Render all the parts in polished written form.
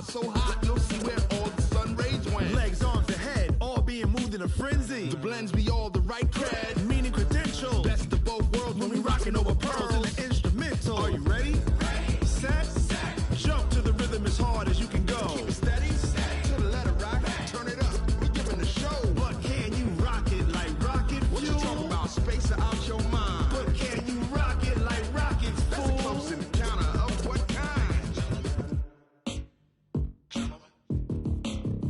so hot, no see where all the sun rays went. Legs, arms, and head, all being moved in a frenzy. The blends be all the right cred. Meaning credentials. Best of both worlds when we rockin' over pearls. In the instrumental. Are you ready? Set. Jump to the rhythm as hard as you can go. Keep it steady. To the letter rock. Turn it up. We giving the show. But can you rock it like rocket fuel? What you talking about? Space or out your mind? But can you rock it like rockets, That's fool? a close encounter of what kind?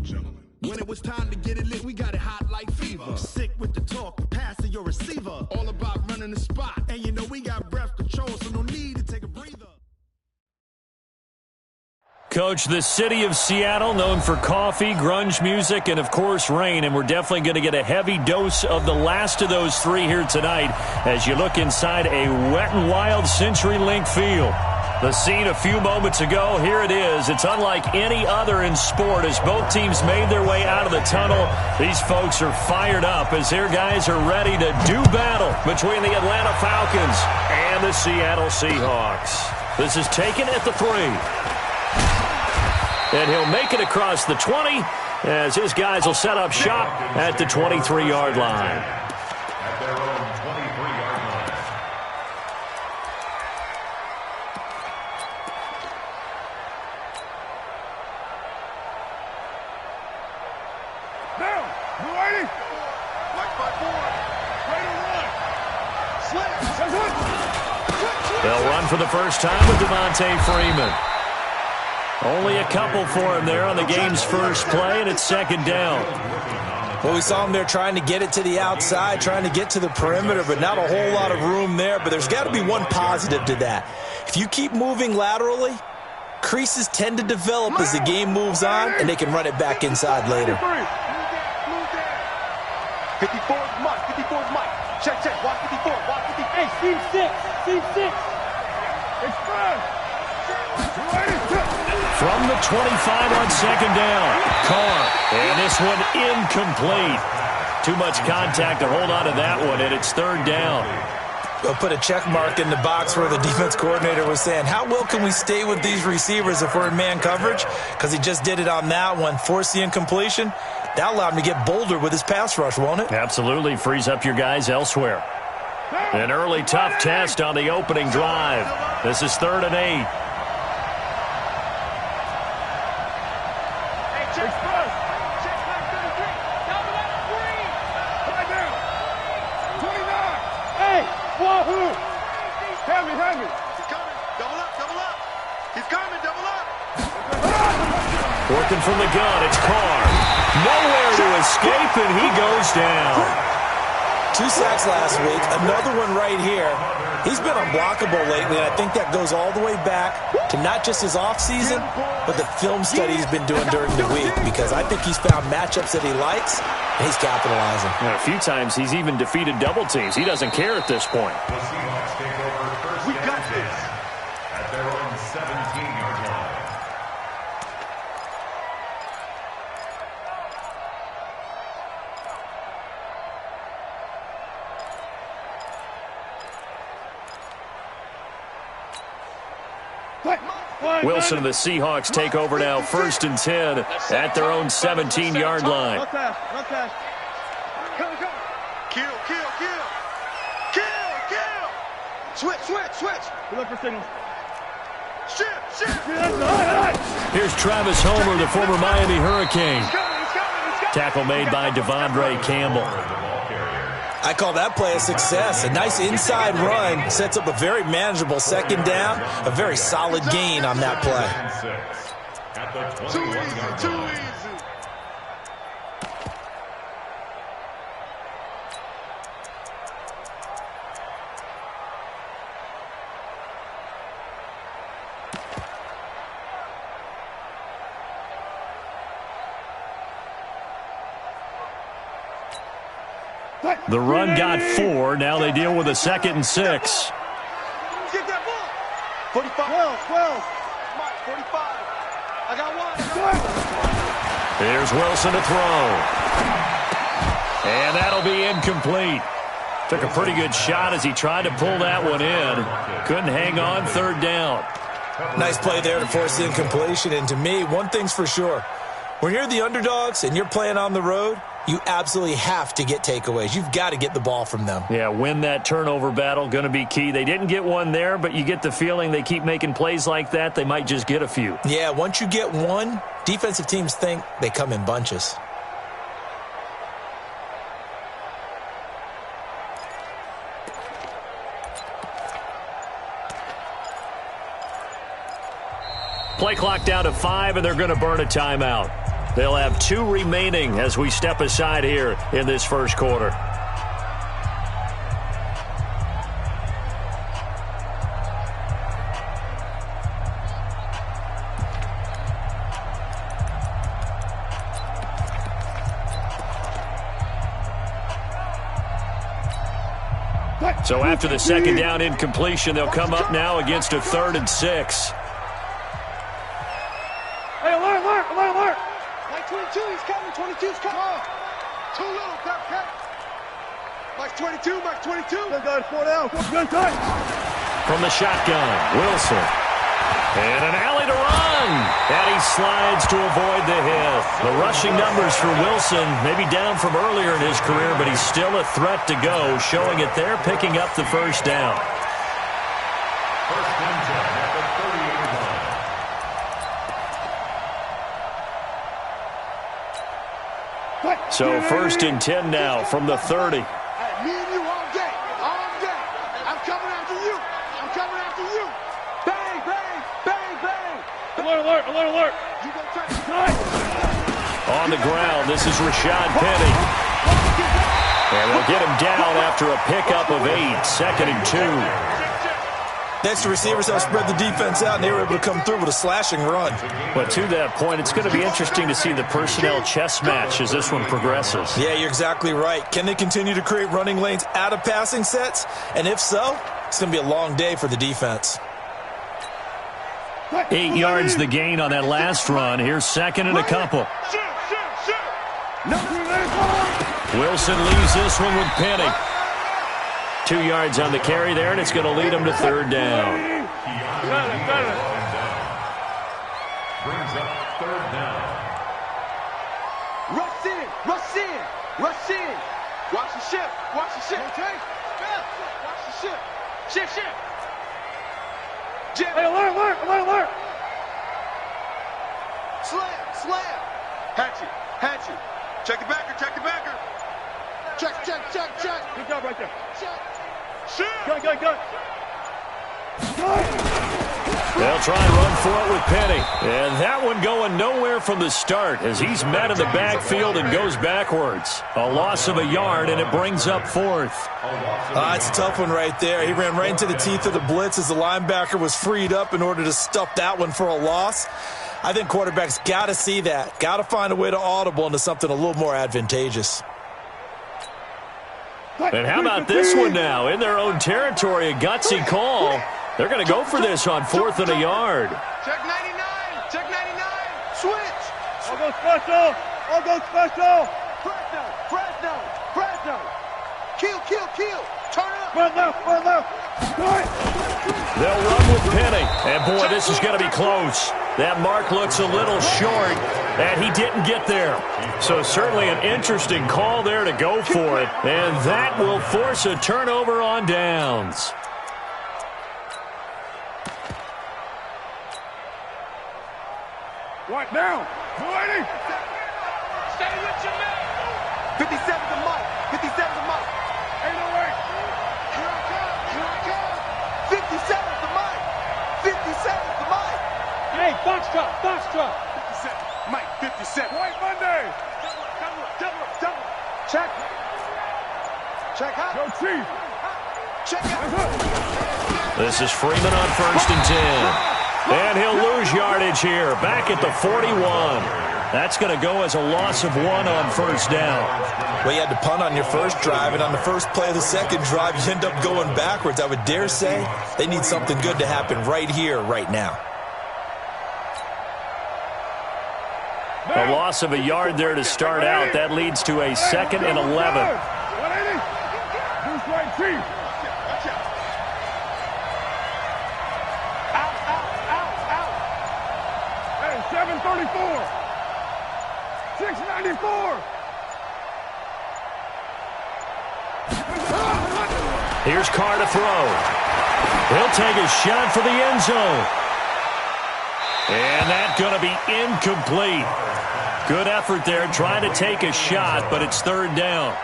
Gentlemen. When it was time to get it lit, we got it hot like fever. Sick with the talk, pass to your receiver. All about running the spot. And you know we got breath control, so no need to take a breather. Coach, the city of Seattle, known for coffee, grunge music, and, of course, rain. And we're definitely going to get a heavy dose of the last of those three here tonight as you look inside a Wet n Wild CenturyLink field. The scene a few moments ago, here it is. It's unlike any other in sport as both teams made their way out of the tunnel. These folks are fired up as their guys are ready to do battle between the Atlanta Falcons and the Seattle Seahawks. This is taken at the 3. And he'll make it across the 20 as his guys will set up shop at the 23-yard line. At their own 23-yard line. Now, you ready? Like my boy. Ready to run. They'll run for the first time with Devontae Freeman. Only a couple for him there on the game's first play, and it's second down. Well, we saw him there trying to get it to the outside, trying to get to the perimeter, but not a whole lot of room there. But there's got to be one positive to that. If you keep moving laterally, creases tend to develop as the game moves on, and they can run it back inside later. 54 is Mike. 54 is Mike. Check. Watch 54. Watch 54. Hey, Steve 6. Express. From the 25 on second down, Carr. And this one incomplete. Too much contact to hold on to that one, and it's third down. We'll put a check mark in the box where the defense coordinator was saying, how well can we stay with these receivers if we're in man coverage? Because he just did it on that one, forced the incompletion. That allowed him to get bolder with his pass rush, won't it? Absolutely. Frees up your guys elsewhere. An early tough test on the opening drive. This is 3rd and 8. Hand me. He's coming. Double up. He's coming. Double up. Working from the gun, it's Carr. Nowhere to escape, and he goes down. 2 sacks last week, another one right here. He's been unblockable lately, and I think that goes all the way back to not just his offseason, but the film study he's been doing during the week, because I think he's found matchups that he likes, and he's capitalizing. And a few times he's even defeated double teams. He doesn't care at this point. The Seahawks take over first We and got 10 this. at their own 17-yard line. Wilson and the Seahawks take over now, 1st and 10 at their own 17-yard line. Run pass. Kill. Switch. We look for signals. Shift. Here's Travis Homer, the former Miami Hurricane. He's coming. Tackle made by Devondre Campbell. I call that play a success. A nice inside run sets up a very manageable second down, a very solid gain on that play. At the Too 21-yard easy. line. The run got 4. Now they deal with a 2nd and 6. Get that ball. 45. 12. Mike, 45. I got one. Here's Wilson to throw. And that'll be incomplete. Took a pretty good shot as he tried to pull that one in. Couldn't hang on, 3rd down. Nice play there to force the incompletion. And to me, one thing's for sure. When you're the underdogs and you're playing on the road, you absolutely have to get takeaways. You've got to get the ball from them. Yeah, win that turnover battle, going to be key. They didn't get one there, but you get the feeling they keep making plays like that, they might just get a few. Yeah, once you get one, defensive teams think they come in bunches. Play clock down to 5, and they're going to burn a timeout. They'll have 2 remaining as we step aside here in this first quarter. So after the second down incompletion, they'll come up now against a 3rd and 6. Hey, alert! Mike 22, he's coming. 22's coming. Too little, Cap. Mike's 22. Good guys, 4 down. Good time. From the shotgun, Wilson. And an alley to run. And he slides to avoid the hit. The rushing numbers for Wilson maybe down from earlier in his career, but he's still a threat to go, showing it there, picking up the first down. First and 10 at the 38 line. So first and 10 now from the 30. Me and you all day. I'm coming after you. Bang. Alert. You gonna try to On the ground, this is Rashad Penny. And they'll get him down after a pickup of 8, 2nd and 2. Next, the receivers have spread the defense out, and they were able to come through with a slashing run. But to that point, it's going to be interesting to see the personnel chess match as this one progresses. Yeah, you're exactly right. Can they continue to create running lanes out of passing sets? And if so, it's going to be a long day for the defense. 8 yards the gain on that last run. Here's 2nd and a couple. Wilson leaves this one with Penny. 2 yards on the carry there, and it's going to lead him to 3rd down. Got it. Brings up 3rd down. rush in. Watch the ship. Okay. Watch the ship. Ship. Jim. Hey, alert. Slam. Hatchet. Check the backer. Check. Good job right there. Check. Good. They'll try and run for it with Penny. And that one going nowhere from the start as he's met in the backfield and goes backwards. A loss of a yard, and it brings up 4th. It's a tough one right there. He ran right into the teeth of the blitz as the linebacker was freed up in order to stuff that one for a loss. I think quarterbacks got to see that. Got to find a way to audible into something a little more advantageous. And how about this one now? In their own territory, a gutsy call. They're going to go for this on 4th and a yard. Check 99. Switch. I'll go special. Fresno. Kill. Turn it up. Run left. They'll run with Penny. And, boy, this is going to be close. That mark looks a little short, and he didn't get there. So certainly an interesting call there to go for it. And that will force a turnover on downs. Right now. 280. Stay with your man. 57 to Mike. 808. Here I come. 57 to Mike. 57 to Mike. Hey, box drop. 57. Mike, 57. White Monday. Double. Check. Check out. Go Chief. Check out. This is Freeman on 1st and 10. And he'll lose yardage here, back at the 41. That's going to go as a loss of 1 on 1st down. Well, you had to punt on your first drive, and on the first play of the second drive, you end up going backwards. I would dare say they need something good to happen right here, right now. A loss of a yard there to start out. That leads to a 2nd and 11. 180. Who's right, Chief? Out. 734. 694. Here's Carr to throw. He'll take a shot for the end zone. And that's going to be incomplete. Good effort there, trying to take a shot, but it's third down.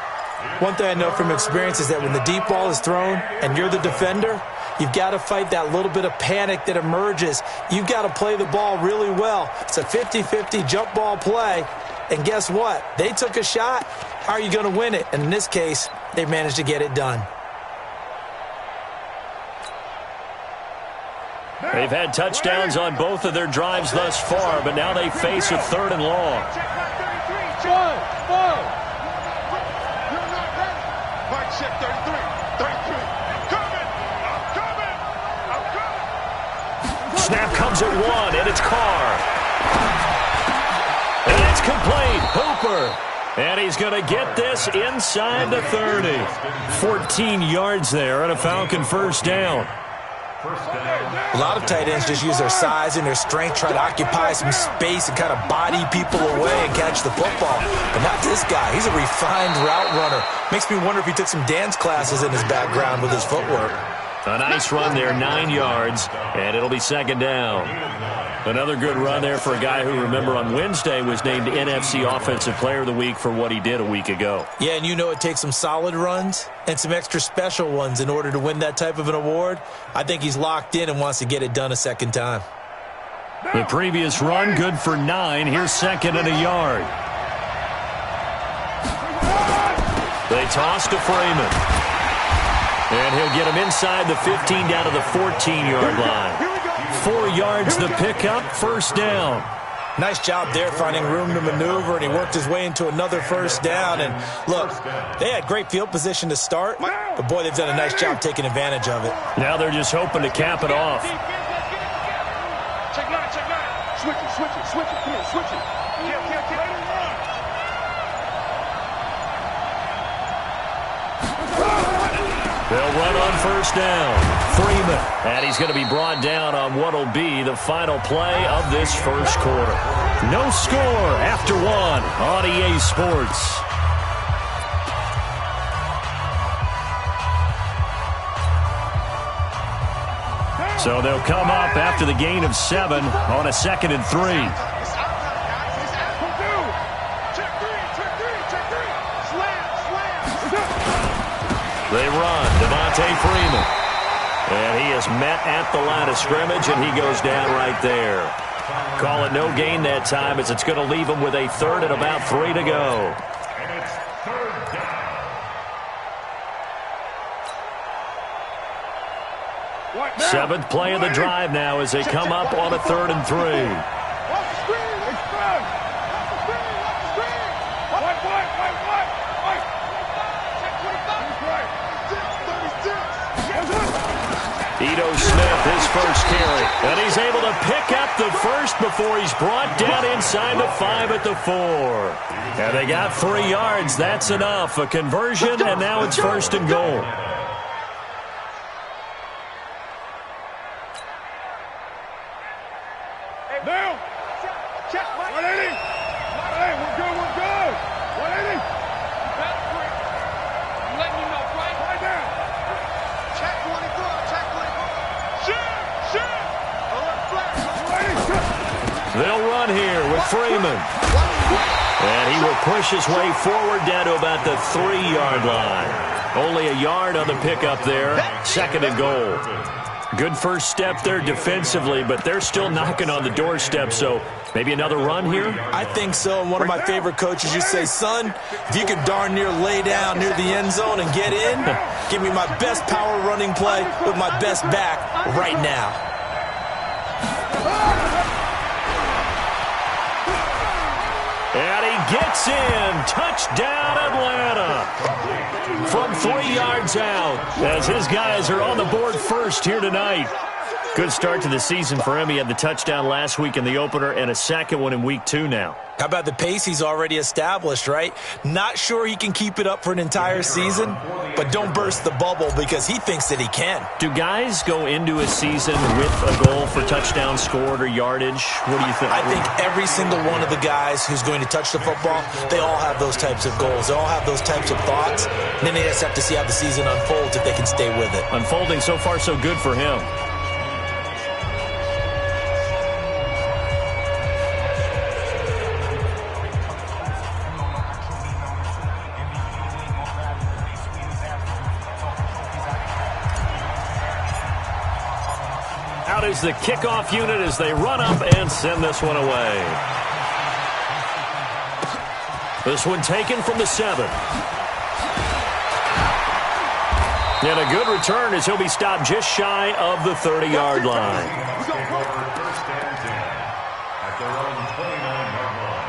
One thing I know from experience is that when the deep ball is thrown and you're the defender, you've got to fight that little bit of panic that emerges. You've got to play the ball really well. It's a 50-50 jump ball play. And guess what? They took a shot. How are you going to win it? And in this case, they managed to get it done. They've had touchdowns on both of their drives thus far, but now they face a third and long. Mike check 33. 33. Coming. I'm coming. I'm coming. Snap comes at one, and it's Carr. And it's complete. Hooper. And he's going to get this inside the 30. 14 yards there and a Falcon first down. A lot of tight ends just use their size and their strength, try to occupy some space and kind of body people away and catch the football. But not this guy. He's a refined route runner. Makes me wonder if he took some dance classes in his background with his footwork. A nice run there, 9 yards, and it'll be second down. Another good run there for a guy who, remember, on Wednesday was named NFC Offensive Player of the Week for what he did a week ago. Yeah, and you know it takes some solid runs and some extra special ones in order to win that type of an award. I think he's locked in and wants to get it done a second time. The previous run, good for 9. Here's second and a yard. They toss to Freeman. And he'll get him inside the 15 down to the 14-yard line. 4 yards the pickup, first down. Nice job there finding room to maneuver, and he worked his way into another first down. And look, they had great field position to start, but boy, they've done a nice job taking advantage of it. Now they're just hoping to cap it off. Check nine, check nine. Switch it, switch it, switch it. Come on, switch it. They'll run on first down. Freeman. And he's going to be brought down on what will be the final play of this first quarter. No score after one on EA Sports. So they'll come up after the gain of 7 on a 2nd and 3. They run, Devontae Freeman. And he is met at the line of scrimmage, and he goes down right there. Call it no gain that time, as it's going to leave him with a third and about 3 to go. And it's third down. 7th play of the drive now as they come up on a 3rd and 3. Ito Smith, his first carry. And he's able to pick up the first before he's brought down inside the 5 at the 4. And they got 3 yards. That's enough. A conversion, and now it's first and goal. Now, check 180. Hey, we're good, we're good. 180. Let me know, right down. Check 24, check 24. Shoot. They'll run here with Freeman. And he will push his way forward down to about the 3-yard line. Only a yard on the pickup there. 2nd and goal. Good first step there defensively, but they're still knocking on the doorstep, so maybe another run here? I think so. And one of my favorite coaches used to say, son, if you can darn near lay down near the end zone and get in, give me my best power running play with my best back right now. And he gets in. Touchdown, Atlanta. From 3 yards out, as his guys are on the board first here tonight. Good start to the season for him. He had the touchdown last week in the opener and a second one in week 2 now. How about the pace he's already established, right? Not sure he can keep it up for an entire season, but don't burst the bubble because he thinks that he can. Do guys go into a season with a goal for touchdown scored or yardage? What do you think? I think every single one of the guys who's going to touch the football, they all have those types of goals. They all have those types of thoughts. And then they just have to see how the season unfolds if they can stay with it. Unfolding so far so good for him. Out is the kickoff unit as they run up and send this one away. This one taken from the 7. And a good return as he'll be stopped just shy of the 30-yard line. First and 10 at their own 29-yard line.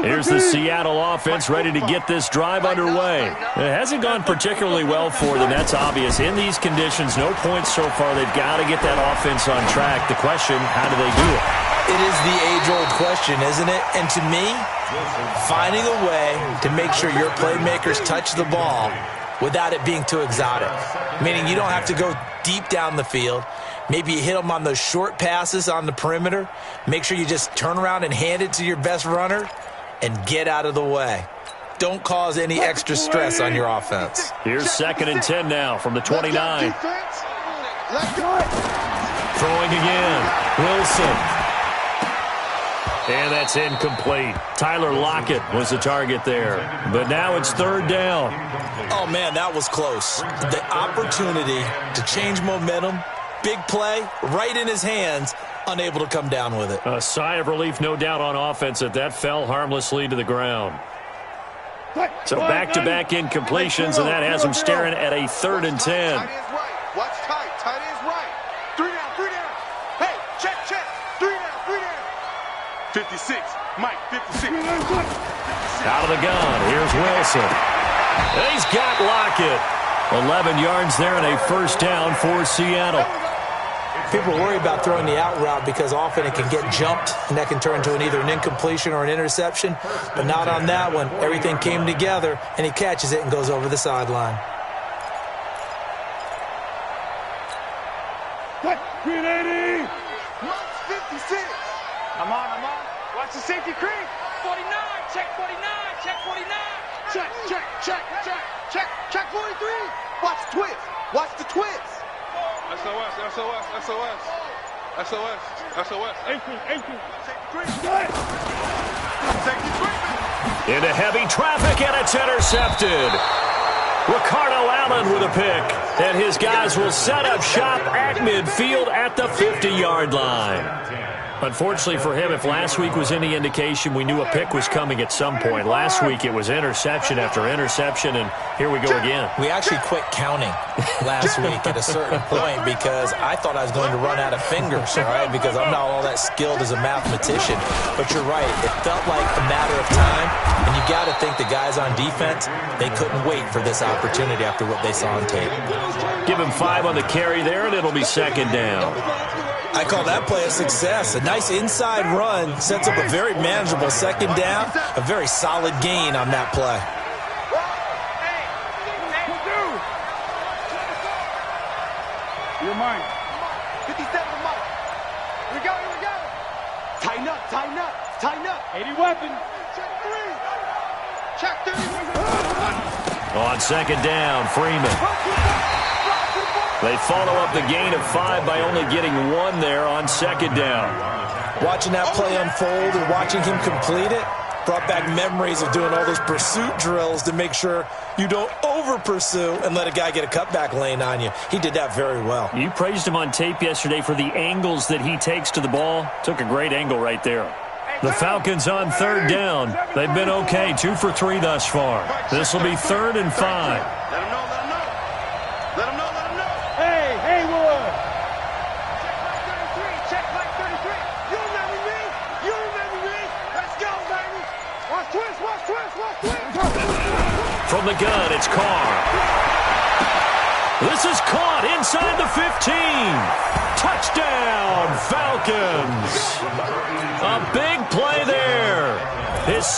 Here's the Seattle offense ready to get this drive underway. It hasn't gone particularly well for them. That's obvious. In these conditions, no points so far. They've got to get that offense on track. The question, how do they do it? It is the age-old question, isn't it? And to me, finding a way to make sure your playmakers touch the ball without it being too exotic. Meaning you don't have to go deep down the field. Maybe you hit them on those short passes on the perimeter. Make sure you just turn around and hand it to your best runner and get out of the way. Don't cause any extra stress on your offense. Here's 2nd and 10 now from the 29. Throwing again. Wilson. And that's incomplete. Tyler Lockett was the target there. But now it's 3rd down. Oh, man, that was close. The opportunity to change momentum, big play, right in his hands, unable to come down with it. A sigh of relief, no doubt, on offense that fell harmlessly to the ground. So back-to-back incompletions, and that has him staring at a 3rd and 10. Tight end's right. Watch tight. Tight end's right. 3 down, 3 down. Hey, check. 3 down, 3 down. 56. Mike, 56. Out of the gun. Here's Wilson. He's got Lockett. 11 yards there and a 1st down for Seattle. People worry about throwing the out route because often it can get jumped, and that can turn into either an incompletion or an interception. But not on that one. Everything came together, and he catches it and goes over the sideline. Green 80. Mark's 56. I'm on. Watch the safety creep. 49, check 49, check 49. Check 43. Watch the twist. Watch the twist. SOS. 18. Into heavy traffic, and it's intercepted. Ricardo Allen with a pick, and his guys will set up shop at midfield at the 50-yard line. Unfortunately for him, if last week was any indication, we knew a pick was coming at some point. Last week it was interception after interception, and here we go again. We actually quit counting last week at a certain point because I thought I was going to run out of fingers, all right, because I'm not all that skilled as a mathematician. But you're right. It felt like a matter of time, and you got to think the guys on defense, they couldn't wait for this opportunity after what they saw on tape. Give him 5 on the carry there, and it'll be 2nd down. I call that play a success. A nice inside run sets up a very manageable 2nd down, a very solid gain on that play. You're mine. 57 to Mike. Here we go. Tighten up. 80 weapon. Check 3. On 2nd down, Freeman. They follow up the gain of 5 by only getting 1 there on 2nd down. Watching that play unfold and watching him complete it brought back memories of doing all those pursuit drills to make sure you don't over-pursue and let a guy get a cutback lane on you. He did that very well. You praised him on tape yesterday for the angles that he takes to the ball. Took a great angle right there. The Falcons on 3rd down. They've been okay, 2 for 3 thus far. This will be 3rd and 5. Let him know. Hey, Haywood. Check Mike 33. You remember me. Let's go, baby. Watch twist. From the gun, it's Carr.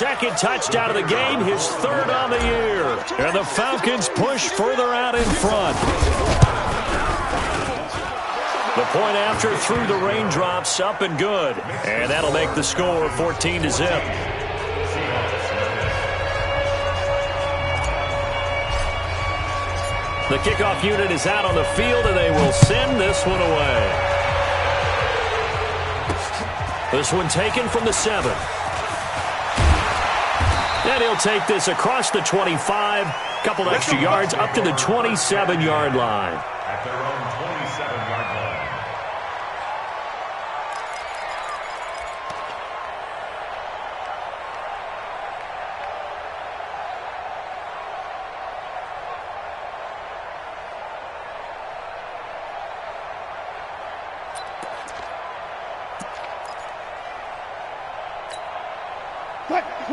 second touchdown of the game, his third on the year. And the Falcons push further out in front. The point after through the raindrops, up and good. And that'll make the score 14-0. The kickoff unit is out on the field, and they will send this one away. This one taken from the 7. And he'll take this across the 25. Couple extra yards up to the 27-yard line. At their own 27-yard line.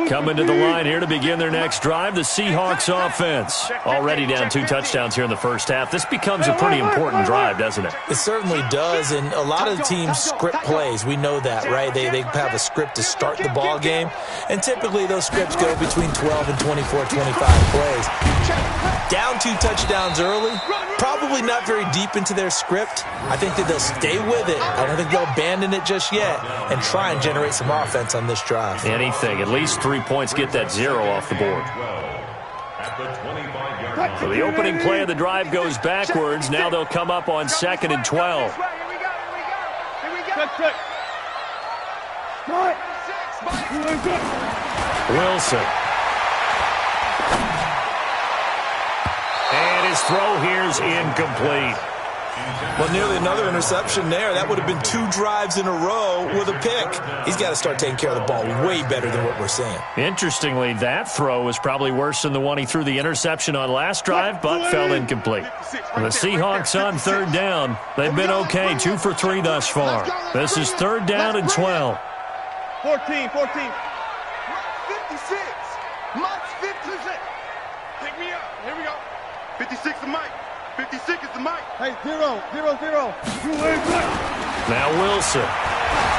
Coming to the line here to begin their next drive, the Seahawks offense. Already down 2 touchdowns here in the first half. This becomes a pretty important drive, doesn't it? It certainly does, and a lot of teams script plays. We know that, right? They have a script to start the ball game, and typically those scripts go between 12 and 24, 25 plays. Down 2 touchdowns early, probably not very deep into their script. I think that they'll stay with it. I don't think they'll abandon it just yet and try and generate some offense on this drive. Anything. At least 3 points, get that 0 off the board. So the opening play of the drive goes backwards. Now they'll come up on 2nd and 12. Wilson. And his throw here's incomplete. Well, nearly another interception there. That would have been 2 drives in a row with a pick. He's got to start taking care of the ball way better than what we're seeing. Interestingly, that throw was probably worse than the one he threw the interception on last drive, but fell incomplete. The Seahawks on 3rd down. They've been okay, 2 for 3 thus far. This is 3rd down and 12. 14. 56. Mike's 56. Pick me up. Here we go. 56 is Mike. 56 is the Mike. Hey, 0. Now Wilson.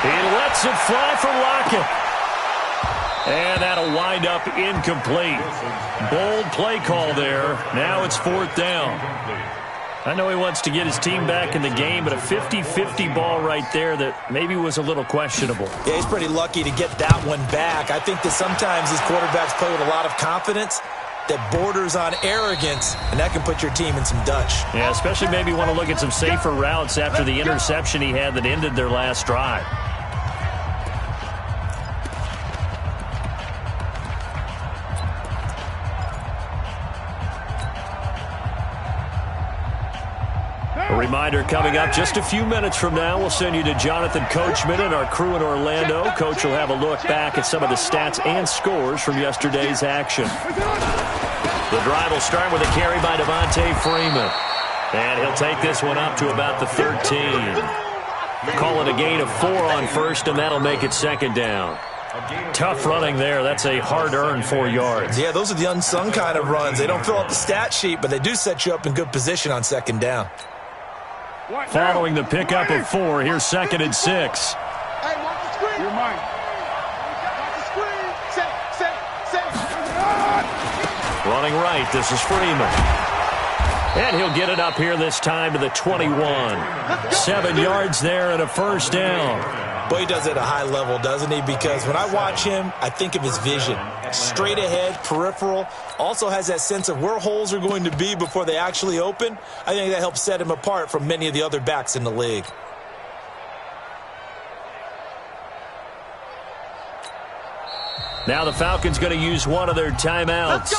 He lets it fly for Lockett. And that'll wind up incomplete. Bold play call there. Now it's 4th down. I know he wants to get his team back in the game, but a 50-50 ball right there that maybe was a little questionable. Yeah, he's pretty lucky to get that one back. I think that sometimes these quarterbacks play with a lot of confidence that borders on arrogance, and that can put your team in some Dutch. Yeah, especially maybe want to look at some safer routes after the interception he had that ended their last drive. A reminder coming up just a few minutes from now, we'll send you to Jonathan Coachman and our crew in Orlando. Coach will have a look back at some of the stats and scores from yesterday's action. The drive will start with a carry by Devontae Freeman. And he'll take this one up to about the 13. Call it a gain of 4 on 1st, and that'll make it 2nd down. Tough running there. That's a hard-earned 4 yards. Yeah, those are the unsung kind of runs. They don't fill out the stat sheet, but they do set you up in good position on 2nd down. Following the pickup of 4, here's 2nd and 6. Hey, watch the screen. You're mine. Watch the screen. Set. Running right, this is Freeman. And he'll get it up here this time to the 21. 7 yards there and a 1st down. Boy, he does it at a high level, doesn't he? Because when I watch him, I think of his vision. Straight ahead, peripheral. Also has that sense of where holes are going to be before they actually open. I think that helps set him apart from many of the other backs in the league. Now the Falcons going to use one of their timeouts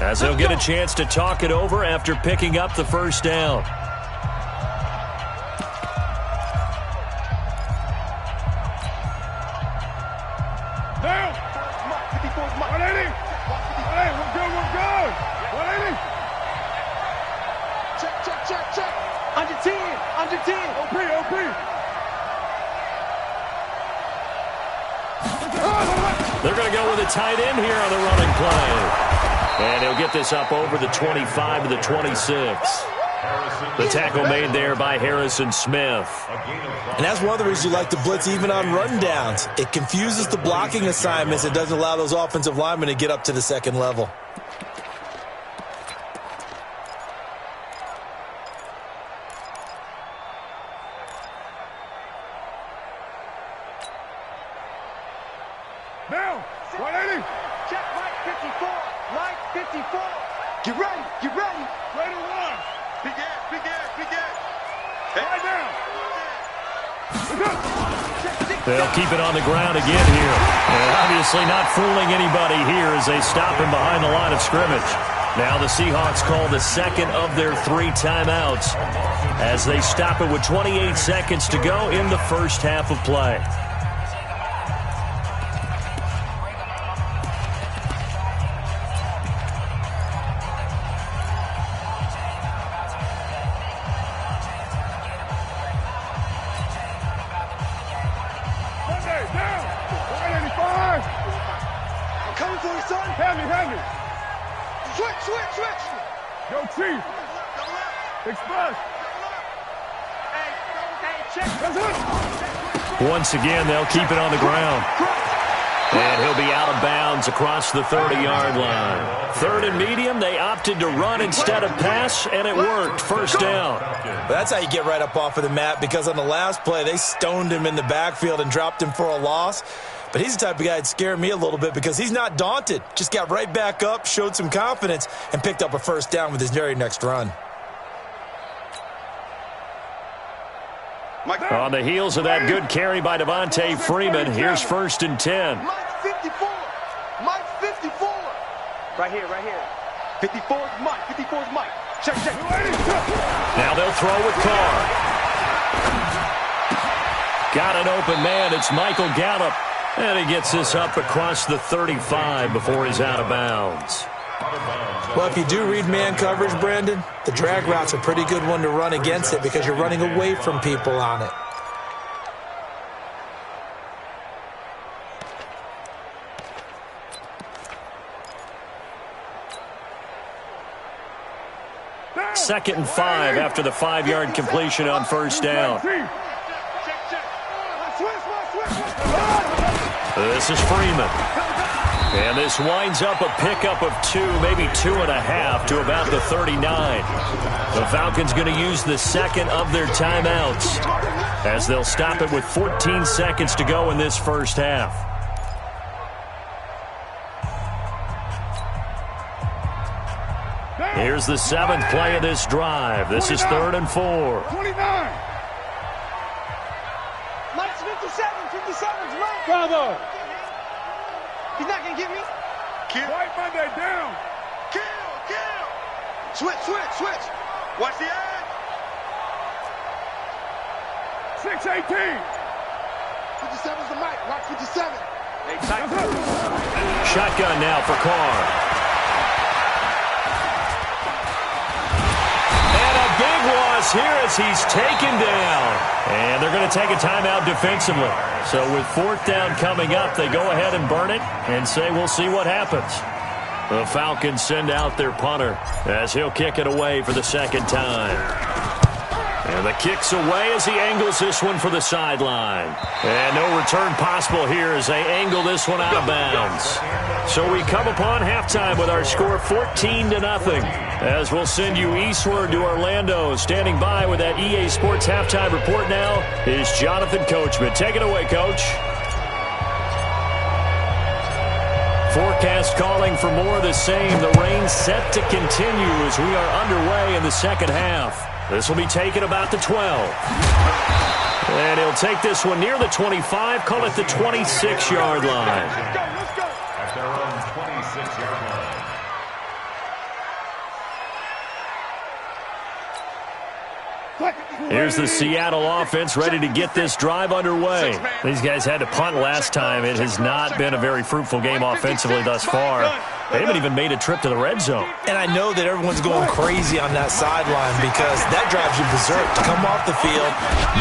as they'll get a chance to talk it over after picking up the 1st down. Under 10. OP. They're going to go with a tight end here on the running play. And he'll get this up over the 25 to the 26. The tackle made there by Harrison Smith. And that's one of the reasons you like to blitz even on rundowns. It confuses the blocking assignments. It doesn't allow those offensive linemen to get up to the second level. Now, 180. Check Mike 54. Mike 54. Get ready, get ready. Ready to run. Big ass, big ass, big ass. Right down. They'll keep it on the ground again here. And obviously not fooling anybody here as they stop him behind the line of scrimmage. Now the Seahawks call the second of their 3 timeouts as they stop it with 28 seconds to go in the first half of play. Yo, Chief. Express. Once again, they'll keep it on the ground. And he'll be out of bounds across the 30-yard line. Third and medium, they opted to run instead of pass, and it worked. First down. That's how you get right up off of the mat, because on the last play, they stoned him in the backfield and dropped him for a loss. But he's the type of guy that'd scare me a little bit because he's not daunted. Just got right back up, showed some confidence, and picked up a first down with his very next run. On the heels of that good carry by Devontae Freeman, here's 1st and 10. Mike 54. Mike 54. Right here, right here. 54 is Mike. 54 is Mike. Check, check. Now they'll throw with Carr. Got an open man. It's Michael Gallup. And he gets this up across the 35 before he's out of bounds. Well, if you do read man coverage, Brandon, the drag route's a pretty good one to run against it because you're running away from people on it. Second and 5 after the 5-yard completion on first down. This is Freeman. And this winds up a pickup of 2, maybe 2.5 to about the 39. The Falcons going to use the second of their timeouts as they'll stop it with 14 seconds to go in this first half. Here's the 7th play of this drive. This is 3rd and 4. 29. Mike's 57. 57's Mike. Bravo. He's not going to get me. Kill. White Monday down. Kill, kill. Switch, switch, switch. Watch the edge. 6-18. 57's the Mike. Watch 57. Shotgun now for Carr. Big loss here as he's taken down. And they're going to take a timeout defensively. So with 4th down coming up, they go ahead and burn it and say we'll see what happens. The Falcons send out their punter as he'll kick it away for the 2nd time. And the kick's away as he angles this one for the sideline. And no return possible here as they angle this one out of bounds. So we come upon halftime with our score 14-0. As we'll send you eastward to Orlando. Standing by with that EA Sports halftime report now is Jonathan Coachman. Take it away, Coach. Forecast calling for more of the same. The rain set to continue as we are underway in the second half. This will be taken about the 12. And he'll take this one near the 25, call it the 26-yard line. Let's go. At their own 26-yard line. Here's the Seattle offense ready to get this drive underway. These guys had to punt last time. It has not been a very fruitful game offensively thus far. They haven't even made a trip to the red zone. And I know that everyone's going crazy on that sideline because that drives you berserk to come off the field,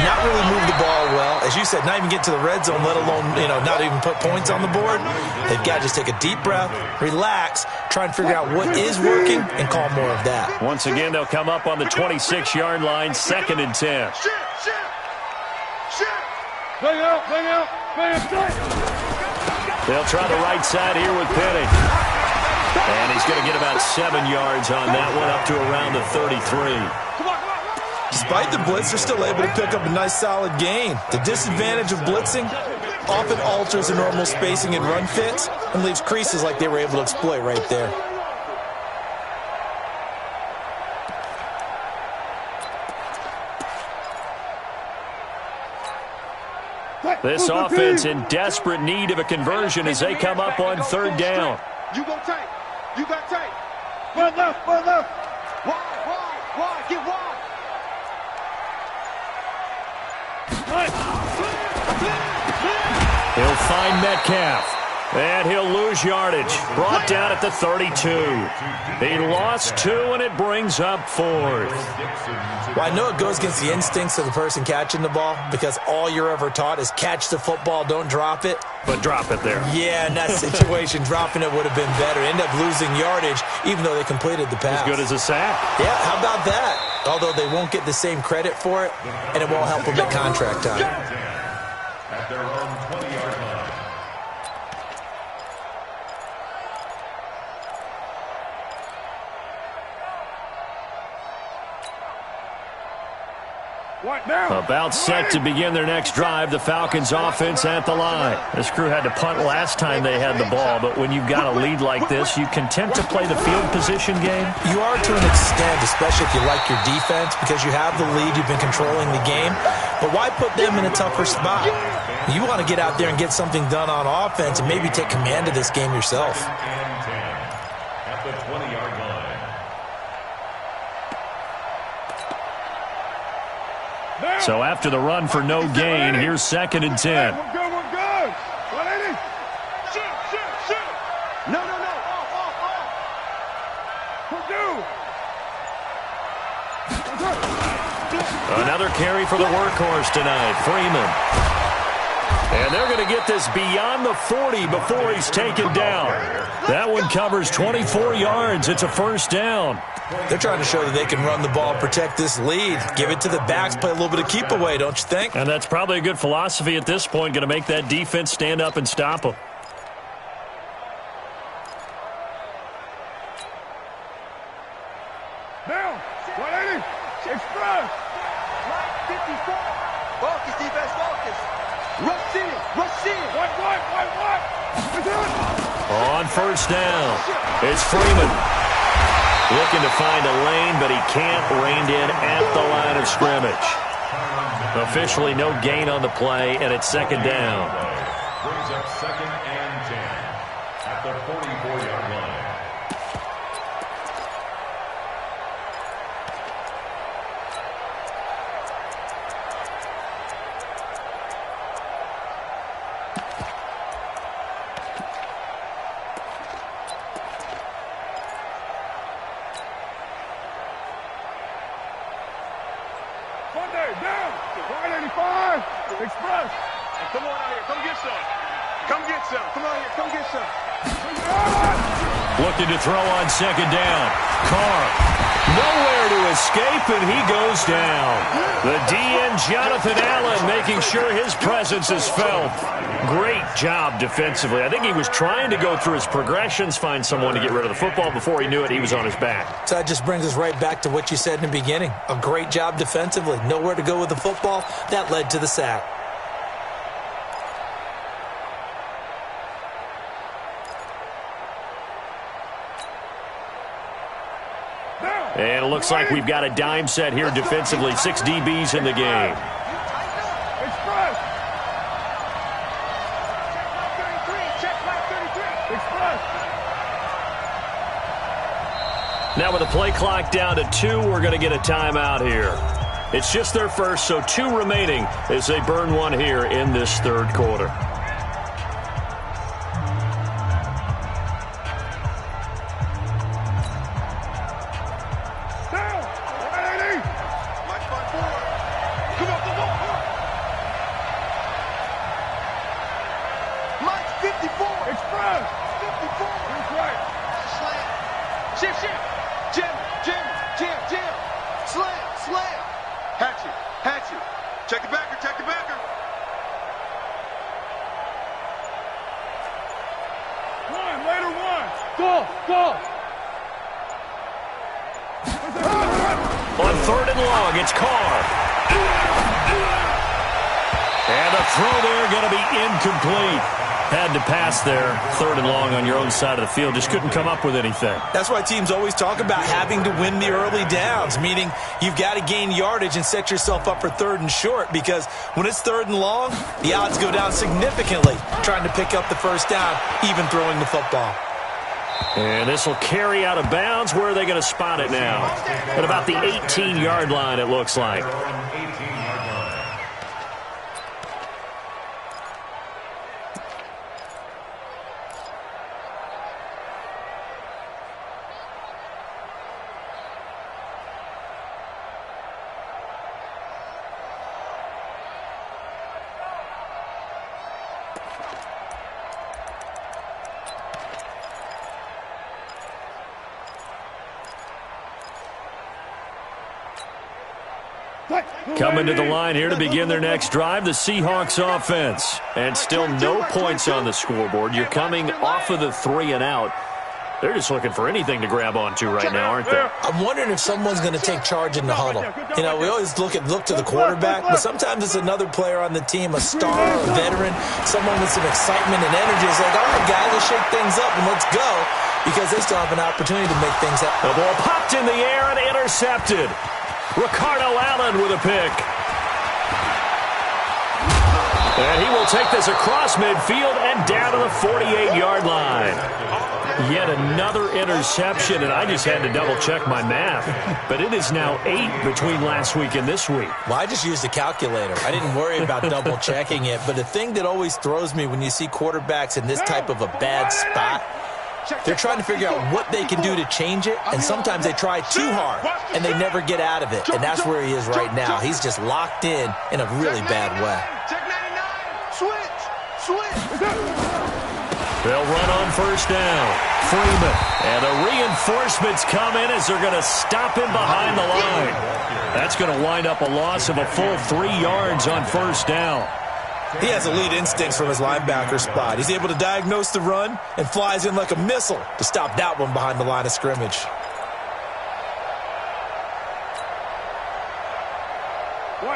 not really move the ball well. As you said, not even get to the red zone, let alone, not even put points on the board. They've got to just take a deep breath, relax, try and figure out what is working, and call more of that. Once again, they'll come up on the 26-yard line, 2nd and 10. Bring out, bring out, bring out. They'll try the right side here with Penny. And he's going to get about 7 yards on that one, up to around the 33. Despite the blitz, they're still able to pick up a nice solid gain. The disadvantage of blitzing often alters the normal spacing and run fits and leaves creases like they were able to exploit right there. This offense in desperate need of a conversion as they come up on 3rd down. You go tight. You got tight. One left, one left. Wide, get wide. He'll find Metcalf. And he'll lose yardage. Brought down at the 32. He lost 2, and it brings up 4th. Well, I know it goes against the instincts of the person catching the ball because all you're ever taught is catch the football, don't drop it. But drop it there. Yeah, in that situation, dropping it would have been better. End up losing yardage, even though they completed the pass. As good as a sack. Yeah, how about that? Although they won't get the same credit for it, and it won't help them at contract time. At their own 20-yard line. About set to begin their next drive, the Falcons offense at the line. This crew had to punt last time they had the ball, but when you've got a lead like this, you content to play the field position game? You are to an extent, especially if you like your defense, because you have the lead, you've been controlling the game. But why put them in a tougher spot? You want to get out there and get something done on offense and maybe take command of this game yourself. At the 20-yard line. So after the run for no gain, here's 2nd and 10. We're good, we're good. 180. Shoot. No. Off. Another carry for the workhorse tonight, Freeman. And they're going to get this beyond the 40 before he's taken down. That one covers 24 yards. It's a 1st down. They're trying to show that they can run the ball, protect this lead, give it to the backs, play a little bit of keep away, don't you think? And that's probably a good philosophy at this point, going to make that defense stand up and stop them. Now, 180. Express. Right, 54. Focus, defense, focus. Rush in. What? On 1st down, it's Freeman. Looking to find a lane, but he can't. Reined in at the line of scrimmage. Officially no gain on the play, and it's 2nd down. Brings up 2nd and 10 at the 44-yard line. Monday, down. 185. Express. Hey, come on out here. Come get some. Come on here. Come get some. Looking to throw on 2nd down. Carr. Nowhere to escape, and he goes down. The DN, Jonathan Allen, making sure his presence is felt. Great job defensively. I think he was trying to go through his progressions, find someone to get rid of the football. Before he knew it, he was on his back. So that just brings us right back to what you said in the beginning. A great job defensively. Nowhere to go with the football. That led to the sack. And it looks like we've got a dime set here defensively. 6 DBs in the game. Express. Check right 33. Express. Now with the play clock down to 2, we're going to get a timeout here. It's just their first, so 2 remaining as they burn one here in this 3rd quarter. Check the backer, check the backer. One, later one. Go. On 3rd and long, it's Carr. And the throw there going to be incomplete. Had to pass there, 3rd and long on your own side of the field. Just couldn't come up with anything. That's why teams always talk about having to win the early downs, meaning you've got to gain yardage and set yourself up for 3rd and short, because when it's 3rd and long, the odds go down significantly trying to pick up the first down, even throwing the football. And this will carry out of bounds. Where are they going to spot it now? At about the 18-yard line, it looks like. Coming to the line here to begin their next drive, the Seahawks offense. And still no points on the scoreboard. You're coming off of the 3 and out. They're just looking for anything to grab onto right now, aren't they? I'm wondering if someone's going to take charge in the huddle. You know, we always look to the quarterback, but sometimes it's another player on the team, a star, a veteran, someone with some excitement and energy. It's like, all right, guys, let's shake things up and let's go, because they still have an opportunity to make things happen. The ball popped in the air and intercepted. Ricardo Allen with a pick. And he will take this across midfield and down to the 48-yard line. Yet another interception, and I just had to double-check my math. But it is now 8 between last week and this week. Well, I just used a calculator. I didn't worry about double-checking it. But the thing that always throws me when you see quarterbacks in this type of a bad spot, they're trying to figure out what they can do to change it, and sometimes they try too hard, and they never get out of it. And that's where he is right now. He's just locked in a really bad way. Switch. They'll run on first down. Freeman. And the reinforcements come in as they're going to stop him behind the line. That's going to wind up a loss of a full 3 yards on first down. He has elite instincts from his linebacker spot. He's able to diagnose the run and flies in like a missile to stop that one behind the line of scrimmage.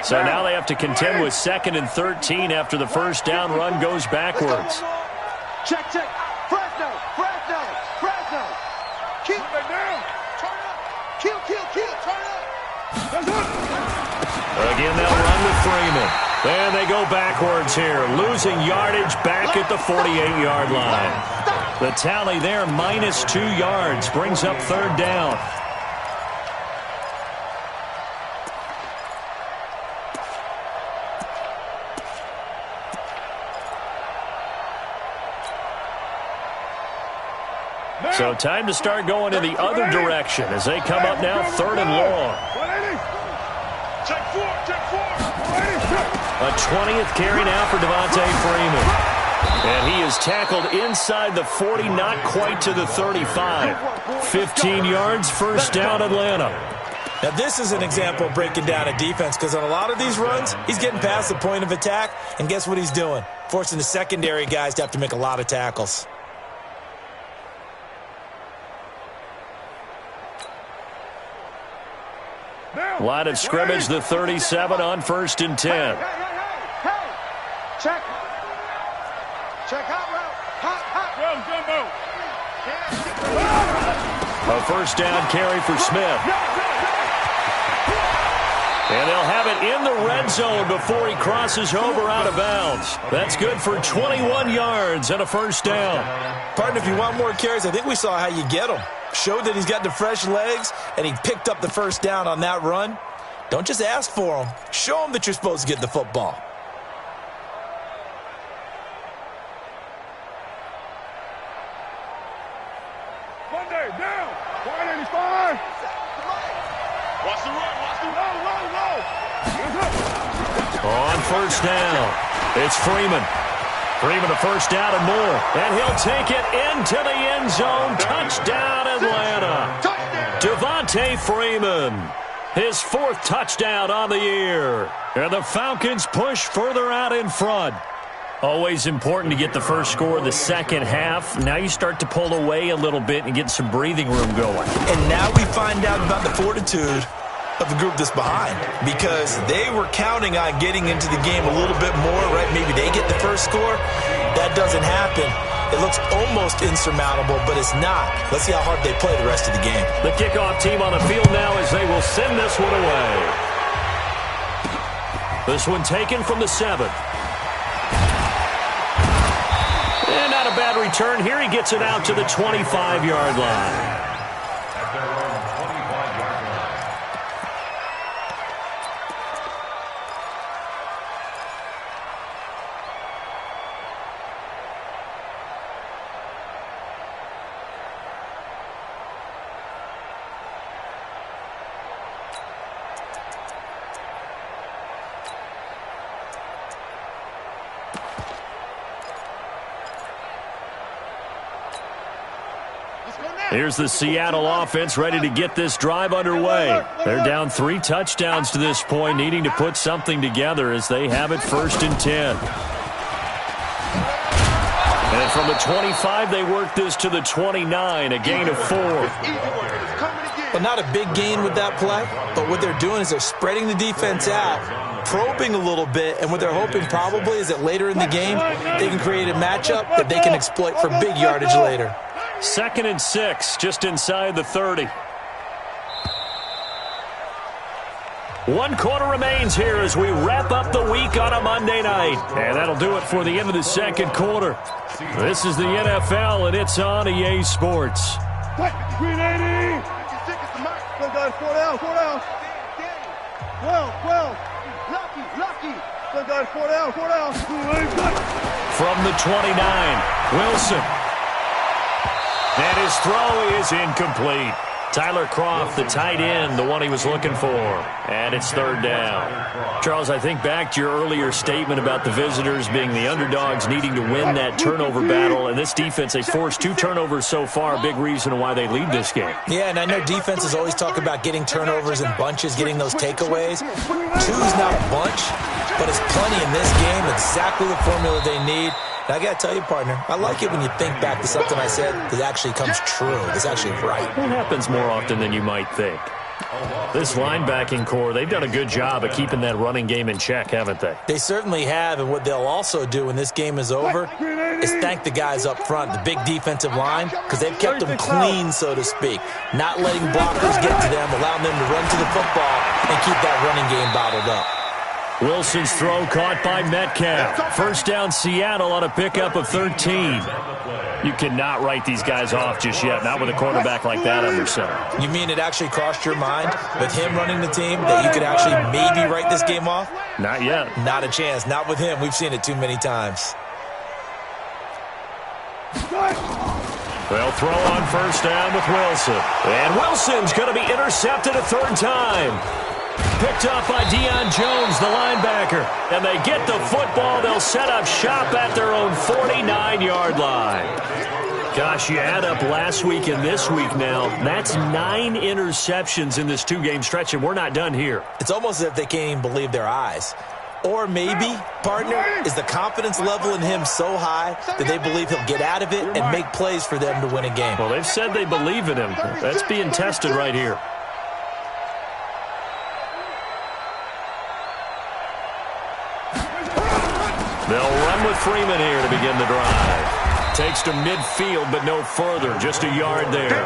So now they have to contend with 2nd and 13 after the first down run goes backwards. Check. Fresno. Keep it down. Turn up. Kill. Turn up. Again, they'll run with Freeman. And they go backwards here, losing yardage back at the 48-yard line. The tally there, minus 2 yards, brings up 3rd down. So time to start going in the other direction as they come up now 3rd and long. Check four. A 20th carry now for Devontae Freeman. And he is tackled inside the 40, not quite to the 35. 15 yards, first down, Atlanta. Now, this is an example of breaking down a defense, because on a lot of these runs, he's getting past the point of attack, and guess what he's doing? Forcing the secondary guys to have to make a lot of tackles. Line of scrimmage, the 37 on 1st and 10. Hey. Check hot route. A first down carry for Smith. And they'll have it in the red zone before he crosses over out of bounds. That's good for 21 yards and a first down. Partner, if you want more carries, I think we saw how you get them. Showed that he's got the fresh legs, and he picked up the first down on that run. Don't just ask for them. Show them that you're supposed to get the football. Monday, down. 185. Watch the run. Low. On first down, it's Freeman. Freeman a first down and more. And he'll take it into the end zone. Touchdown, Atlanta. Devontae Freeman. His 4th touchdown on the year. And the Falcons push further out in front. Always important to get the first score of the second half. Now you start to pull away a little bit and get some breathing room going. And now we find out about the fortitude of the group that's behind, because they were counting on getting into the game a little bit more, right? Maybe they get the first score. That doesn't happen. It looks almost insurmountable, but it's not. Let's see how hard they play the rest of the game. The kickoff team on the field now as they will send this one away. This one taken from the 7. And not a bad return here. He gets it out to the 25-yard line. At their own 25-yard line. Here's the Seattle offense ready to get this drive underway. They're down 3 touchdowns to this point, needing to put something together as they have it 1st and 10. And from the 25, they work this to the 29, a gain of 4. Well, not a big gain with that play, but what they're doing is they're spreading the defense out, probing a little bit, and what they're hoping probably is that later in the game, they can create a matchup that they can exploit for big yardage later. 2nd and 6, just inside the 30. 1 quarter remains here as we wrap up the week on a Monday night. And that'll do it for the end of the 2nd quarter. This is the NFL, and it's on EA Sports. Green 80. 4 down, 4 down. 12. Lucky. 4 down, 4 down. From the 29, Wilson. And his throw is incomplete. Tyler Kroft, the tight end, the one he was looking for. And it's 3rd down. Charles, I think back to your earlier statement about the visitors being the underdogs needing to win that turnover battle. And this defense, they forced 2 turnovers so far, a big reason why they lead this game. Yeah, and I know defenses always talk about getting turnovers in bunches, getting those takeaways. 2's not a bunch, but it's plenty in this game, exactly the formula they need. I got to tell you, partner, I like it when you think back to something I said that actually comes true. That's actually right. It happens more often than you might think. This linebacking core, they've done a good job of keeping that running game in check, haven't they? They certainly have, and what they'll also do when this game is over is thank the guys up front, the big defensive line, because they've kept them clean, so to speak, not letting blockers get to them, allowing them to run to the football and keep that running game bottled up. Wilson's throw caught by Metcalf. 1st down Seattle on a pickup of 13. You cannot write these guys off just yet, not with a quarterback like that under center. You mean it actually crossed your mind with him running the team that you could actually maybe write this game off? Not yet. Not a chance. Not with him. We've seen it too many times. They'll throw on 1st down with Wilson. And Wilson's going to be intercepted a 3rd time. Picked up by Deion Jones, the linebacker. And they get the football. They'll set up shop at their own 49-yard line. Gosh, you add up last week and this week now. That's 9 interceptions in this 2-game stretch, and we're not done here. It's almost as if they can't even believe their eyes. Or maybe, partner, is the confidence level in him so high that they believe he'll get out of it and make plays for them to win a game. Well, they've said they believe in him. That's being tested right here. They'll run with Freeman here to begin the drive. Takes to midfield, but no further. Just a yard there.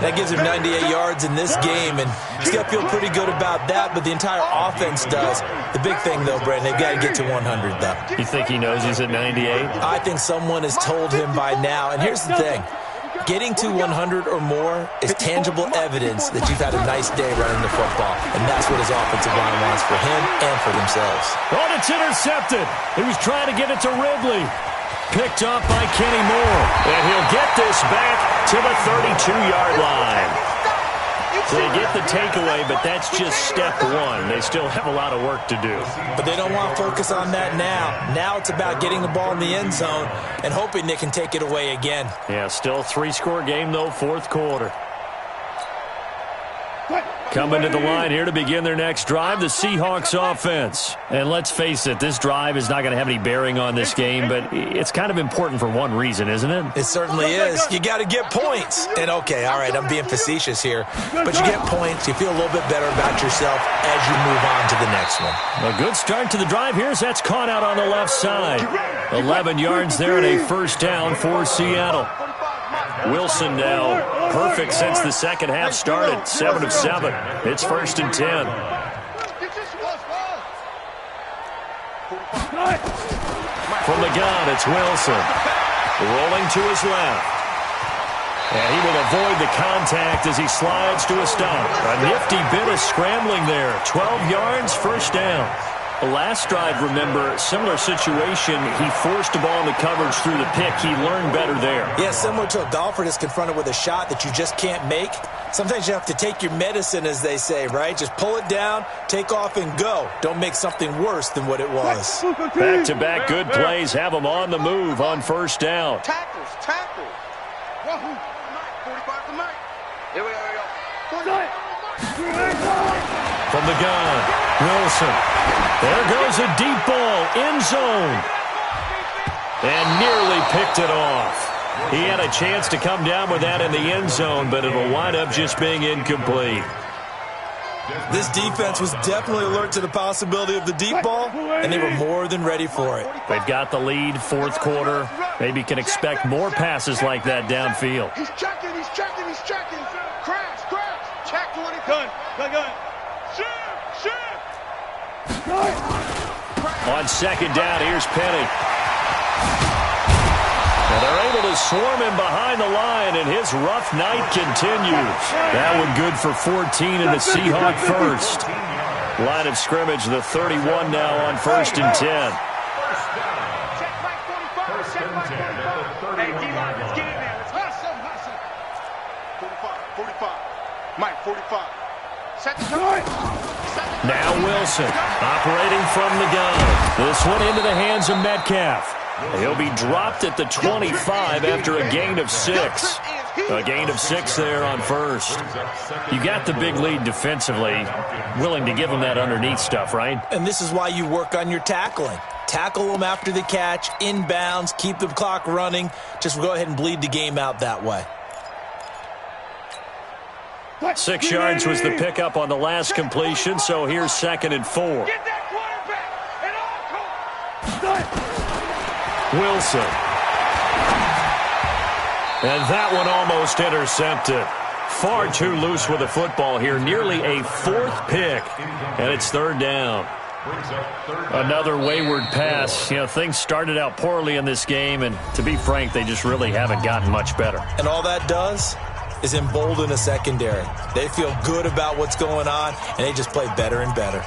That gives him 98 yards in this game, and he's got to feel pretty good about that, but the entire offense does. The big thing, though, Brandon, they've got to get to 100, though. You think he knows he's at 98? I think someone has told him by now, and here's the thing. Getting to 100 or more is tangible evidence that you've had a nice day running the football, and that's what his offensive line wants for him and for themselves. Oh, it's intercepted. He was trying to get it to Ridley. Picked up by Kenny Moore, and he'll get this back to the 32-yard line. So they get the takeaway, but that's just step 1. They still have a lot of work to do. But they don't want to focus on that now. Now it's about getting the ball in the end zone and hoping they can take it away again. Yeah, still a 3-score game, though, 4th quarter. Coming to the line here to begin their next drive, the Seahawks offense. And let's face it, this drive is not going to have any bearing on this game, but it's kind of important for one reason, isn't it? It certainly is. You got to get points. And okay, all right, I'm being facetious here, but you get points, you feel a little bit better about yourself as you move on to the next one. A good start to the drive here as that's caught out on the left side. 11 yards there and a first down for Seattle. Wilson now perfect since the second half started. 7 of 7. It's 1st and 10. From the gun, it's Wilson. Rolling to his left. And he will avoid the contact as he slides to a stop. A nifty bit of scrambling there. 12 yards, first down. The last drive, remember, similar situation. He forced the ball into coverage through the pick. He learned better there. Yeah, similar to a golfer that's confronted with a shot that you just can't make. Sometimes you have to take your medicine, as they say, right? Just pull it down, take off, and go. Don't make something worse than what it was. Back-to-back good plays have him on the move on first down. Tackles. Wahoo. 45 to Mike. Here we go. From the gun, Wilson. There goes a deep ball, end zone. And nearly picked it off. He had a chance to come down with that in the end zone, but it'll wind up just being incomplete. This defense was definitely alert to the possibility of the deep ball, and they were more than ready for it. They've got the lead, fourth quarter. Maybe can expect more passes like that downfield. He's checking. Crash. Check 20. Gun. On second down, here's Penny. And they're able to swarm him behind the line, and his rough night continues. That one good for 14 and a Seahawk first. Line of scrimmage, the 31 now on 1st and 10. Check Mike 45. Check Mike 45. Hey, D-line, let's get in there. Let's hustle. 45. Mike 45. Set the time. Now Wilson, operating from the gun. This one into the hands of Metcalf. He'll be dropped at the 25 after a gain of 6. A gain of 6 there on first. You got the big lead defensively. Willing to give him that underneath stuff, right? And this is why you work on your tackling. Tackle them after the catch, inbounds, keep the clock running. Just go ahead and bleed the game out that way. 6 yards was the pickup on the last completion, so here's 2nd and 4. Get that quarterback. Wilson. And that one almost intercepted. Far too loose with the football here. Nearly a 4th pick. And it's 3rd down. Another wayward pass. You know, things started out poorly in this game, and to be frank, they just really haven't gotten much better. And all that does is embolden a secondary. They feel good about what's going on, and they just play better and better.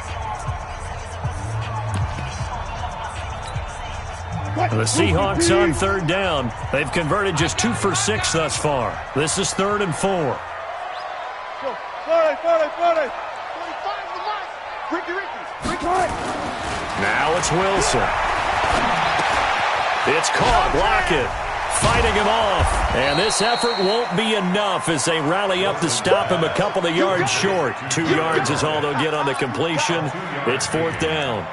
The Seahawks on 3rd down. They've converted just 2 for 6 thus far. This is 3rd and 4. 45 Ricky. Now it's Wilson. It's caught. Lockett fighting him off. And this effort won't be enough as they rally up to stop him a couple of yards short. 2 yards is all they'll get on the completion. It's 4th down.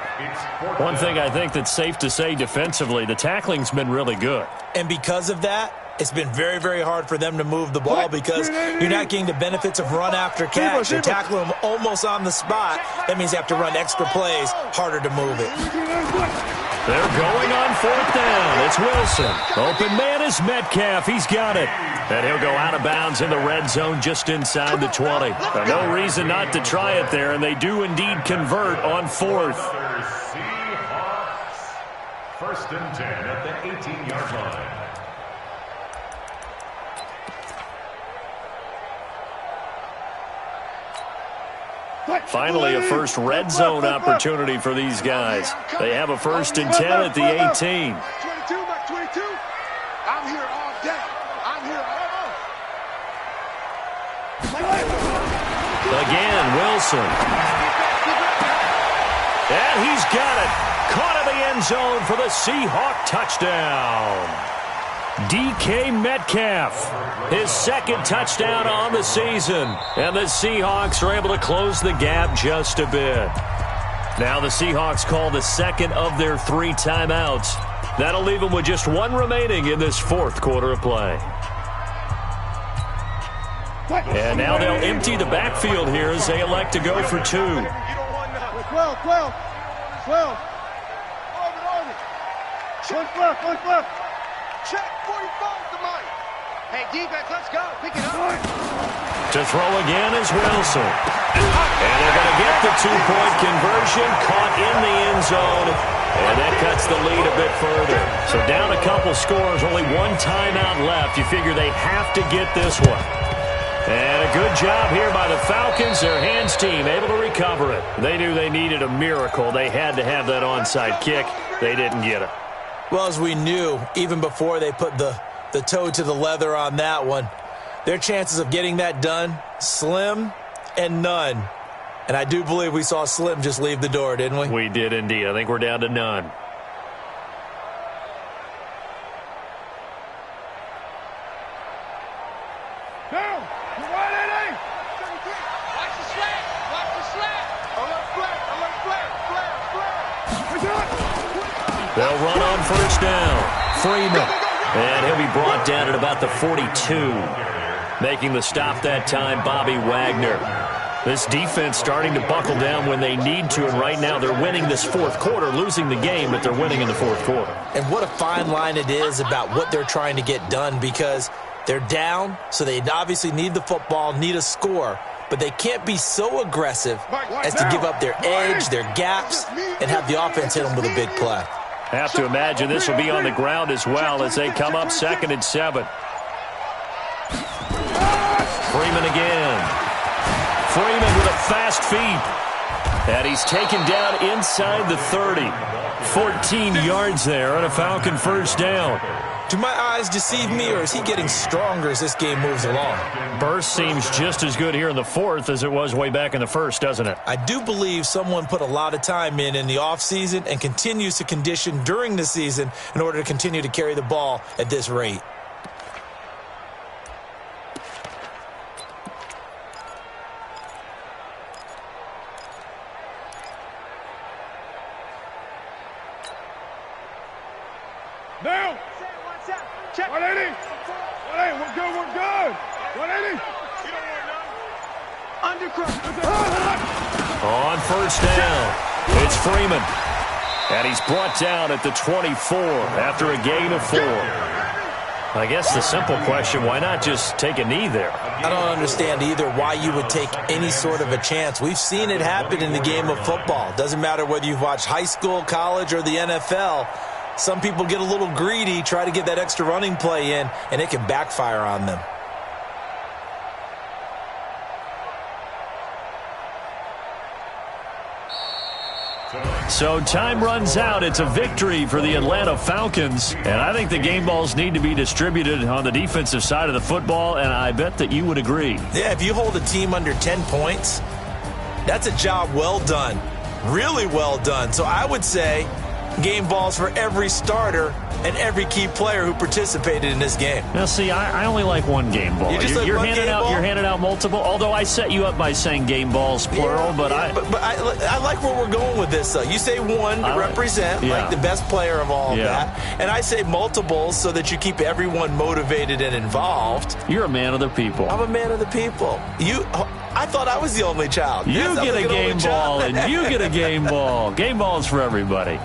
One thing I think that's safe to say defensively, the tackling's been really good. And because of that, it's been very, very hard for them to move the ball because you're not getting the benefits of run after catch. You're tackling them almost on the spot. That means you have to run extra plays, harder to move it. They're going on 4th down. It's Wilson. Open man is Metcalf. He's got it. And he'll go out of bounds in the red zone just inside the 20. No reason not to try it there, and they do indeed convert on 4th. Seahawks. 1st and 10 at the 18-yard line. Finally, a first red zone opportunity for these guys. They have a 1st and 10 at the 18. 22. I'm here all day. Again, Wilson. And he's got it. Caught in the end zone for the Seahawk touchdown. DK Metcalf, his second touchdown on the season. And the Seahawks are able to close the gap just a bit. Now the Seahawks call the second of their 3 timeouts. That'll leave them with just 1 remaining in this 4th quarter of play. And now they'll empty the backfield here as they elect to go for 2. 12. One left. Check 45 to Mike. Hey, defense, let's go. Pick it up. To throw again is Wilson. And they're going to get the 2-point conversion, caught in the end zone, and that cuts the lead a bit further. So down a couple scores, only 1 timeout left. You figure they have to get this one. And a good job here by the Falcons, their hands team, able to recover it. They knew they needed a miracle. They had to have that onside kick. They didn't get it. Well, as we knew, even before they put the toe to the leather on that one, their chances of getting that done, slim and none. And I do believe we saw Slim just leave the door, didn't we? We did indeed. I think we're down to none. Down. You want it, Watch the slant. Watch the slant. Alert flare. They'll run on first down. Freeman. And he'll be brought down at about the 42. Making the stop that time, Bobby Wagner. This defense starting to buckle down when they need to, and right now they're winning this 4th quarter, losing the game, but they're winning in the 4th quarter. And what a fine line it is about what they're trying to get done, because they're down, so they obviously need the football, need a score, but they can't be so aggressive as to give up their edge, their gaps, and have the offense hit them with a big play. Have to imagine this will be on the ground as well as they come up 2nd and 7. Freeman again. Freeman with a fast feet. And he's taken down inside the 30. 14 yards there on a Falcon first down. Do my eyes deceive me, or is he getting stronger as this game moves along? Burst seems just as good here in the 4th as it was way back in the 1st, doesn't it? I do believe someone put a lot of time in the offseason and continues to condition during the season in order to continue to carry the ball at this rate. Down. Check. 180. 180. We're good. 180. Undercross. On first down, it's Freeman. And he's brought down at the 24 after a gain of 4. I guess the simple question, why not just take a knee there? I don't understand either why you would take any sort of a chance. We've seen it happen in the game of football. Doesn't matter whether you've watched high school, college, or the NFL. Some people get a little greedy, try to get that extra running play in, and it can backfire on them. So time runs out. It's a victory for the Atlanta Falcons. And I think the game balls need to be distributed on the defensive side of the football, and I bet that you would agree. Yeah, if you hold a team under 10 points, that's a job well done. Really well done. So I would say game balls for every starter and every key player who participated in this game. Now, see, I only like one game ball. You're handing out multiple. Although I set you up by saying game balls plural, but I like where we're going with this. Though you say one to represent like the best player of all of that, and I say multiples so that you keep everyone motivated and involved. You're a man of the people. I'm a man of the people. I thought I was the only child. You get a game ball, and you get a game ball. Game balls for everybody.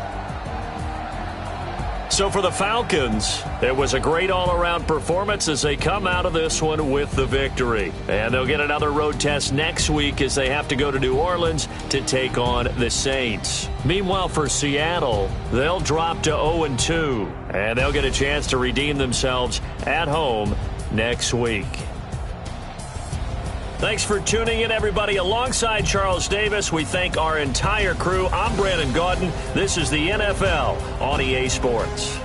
So for the Falcons, it was a great all-around performance as they come out of this one with the victory. And they'll get another road test next week as they have to go to New Orleans to take on the Saints. Meanwhile, for Seattle, they'll drop to 0-2, and they'll get a chance to redeem themselves at home next week. Thanks for tuning in, everybody. Alongside Charles Davis, we thank our entire crew. I'm Brandon Gaudin. This is the NFL on EA Sports.